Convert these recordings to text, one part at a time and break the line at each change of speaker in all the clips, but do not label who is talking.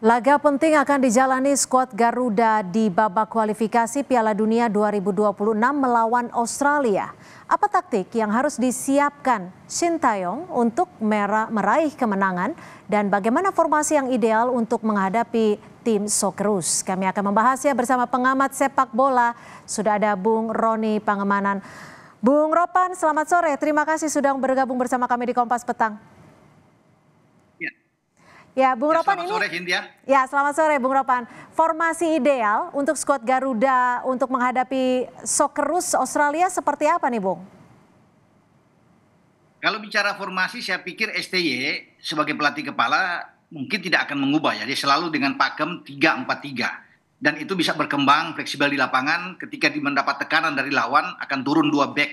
Laga penting akan dijalani skuad Garuda di babak kualifikasi Piala Dunia 2026 melawan Australia. Apa taktik yang harus disiapkan Shin Taeyong untuk meraih kemenangan dan bagaimana formasi yang ideal untuk menghadapi tim Socceroos? Kami akan membahasnya bersama pengamat sepak bola. Sudah ada Bung Roni Pangemanan. Bung Ropan, selamat sore. Terima kasih sudah bergabung bersama kami di Kompas Petang. Ya, Bung Ropan ini. Selamat sore, Cynthia. Ya, selamat sore, Bung Ropan. Formasi ideal untuk skuad Garuda untuk menghadapi Socceroos Australia seperti apa nih, Bung?
Kalau bicara formasi, saya pikir STY sebagai pelatih kepala mungkin tidak akan mengubah ya. Dia selalu dengan pakem 3-4-3. Dan itu bisa berkembang fleksibel di lapangan ketika mendapat tekanan dari lawan akan turun 2 back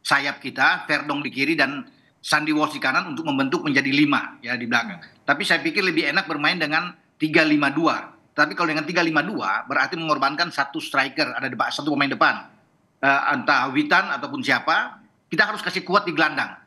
sayap kita, Verdong di kiri dan Sandy Walsh di kanan untuk membentuk menjadi 5 ya di belakang. Tapi saya pikir lebih enak bermain dengan 3-5-2. Tapi kalau dengan 3-5-2 berarti mengorbankan satu striker, ada satu pemain depan. Entah Witan ataupun siapa, kita harus kasih kuat di gelandang.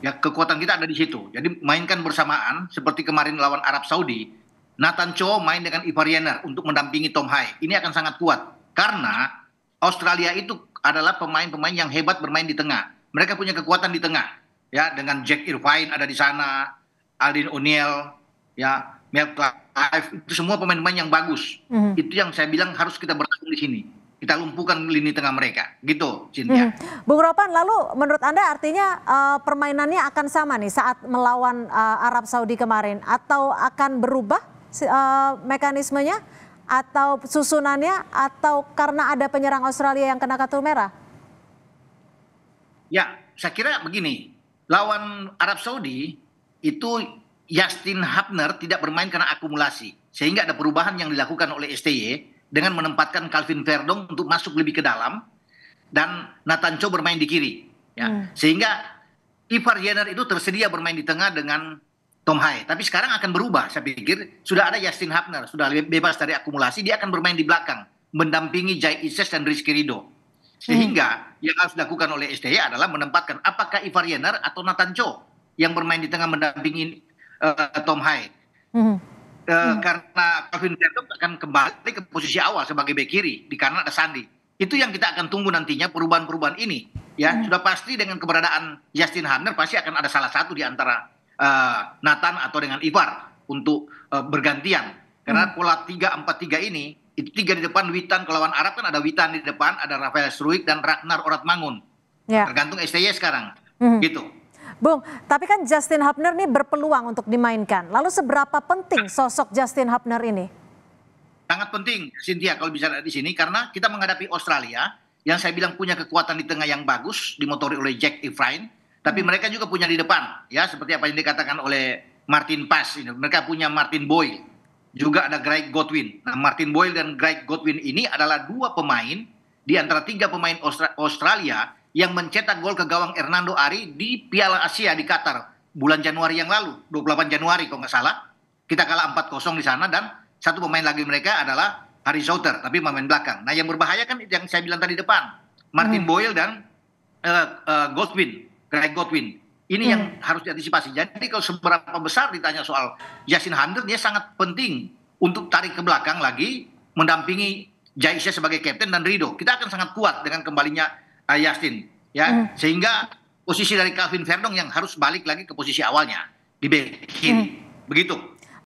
Ya, kekuatan kita ada di situ. Jadi mainkan bersamaan seperti kemarin lawan Arab Saudi. Nathan Cho main dengan Ivar Jenner untuk mendampingi Tom Hai. Ini akan sangat kuat karena Australia itu adalah pemain-pemain yang hebat bermain di tengah. Mereka punya kekuatan di tengah. Ya, dengan Jack Irvine ada di sana, Aldin O'Neill, ya, Mel Clive, itu semua pemain-pemain yang bagus. Itu yang saya bilang harus kita berlaku di sini. Kita lumpuhkan lini tengah mereka, gitu, Cynthia.
Bung Ropan, lalu menurut Anda artinya permainannya akan sama nih saat melawan Arab Saudi kemarin, atau akan berubah mekanismenya, atau susunannya, atau karena ada penyerang Australia yang kena kartu merah?
Ya, saya kira begini. Lawan Arab Saudi itu Justin Hubner tidak bermain karena akumulasi. Sehingga ada perubahan yang dilakukan oleh STY dengan menempatkan Calvin Verdong untuk masuk lebih ke dalam dan Nathan Cho bermain di kiri. Ya. Sehingga Ivar Jenner itu tersedia bermain di tengah dengan Tom Hai. Tapi sekarang akan berubah, saya pikir. Sudah ada Justin Hubner, sudah bebas dari akumulasi, dia akan bermain di belakang. Mendampingi Jai Ises dan Rizky Ridho. Sehingga yang harus dilakukan oleh STY adalah menempatkan apakah Ivar Jenner atau Nathan Cho yang bermain di tengah mendampingi Tom Hai. Karena Calvin Verdong akan kembali ke posisi awal sebagai bek kiri, di kanan ada Sandy. Itu yang kita akan tunggu nantinya perubahan-perubahan ini. Ya, sudah pasti dengan keberadaan Justin Hubner pasti akan ada salah satu di antara Nathan atau dengan Ivar untuk bergantian. Karena pola 3-4-3 ini itu 3 di depan, Witan ke lawan Arab kan ada Witan di depan, ada Rafael Struijk dan Ragnar Oratmangun. Ya. Tergantung STY sekarang. Gitu.
Bung, tapi kan Justin Hubner nih berpeluang untuk dimainkan. Lalu seberapa penting sosok Justin Hubner ini?
Sangat penting, Cynthia, kalau bicara di sini karena kita menghadapi Australia yang saya bilang punya kekuatan di tengah yang bagus, dimotori oleh Jack Irvine, tapi mereka juga punya di depan, ya seperti apa yang dikatakan oleh Martin Paes. Mereka punya Martin Boyle. Juga ada Greg Godwin. Nah, Martin Boyle dan Greg Godwin ini adalah 2 pemain di antara 3 pemain Australia yang mencetak gol ke gawang Hernando Ari di Piala Asia di Qatar bulan Januari yang lalu, 28 Januari kalau nggak salah. Kita kalah 4-0 di sana dan satu pemain lagi mereka adalah Harry Souter, tapi pemain belakang. Nah, yang berbahaya kan yang saya bilang tadi depan, Martin Boyle dan Greg Godwin. Ini yang harus diantisipasi. Jadi kalau seberapa besar ditanya soal Justin Hubner, dia sangat penting untuk tarik ke belakang lagi, mendampingi Jaisha sebagai kapten dan Ridho. Kita akan sangat kuat dengan kembalinya Justin. Ya, sehingga posisi dari Calvin Verdong yang harus balik lagi ke posisi awalnya di bek kiri. Begitu.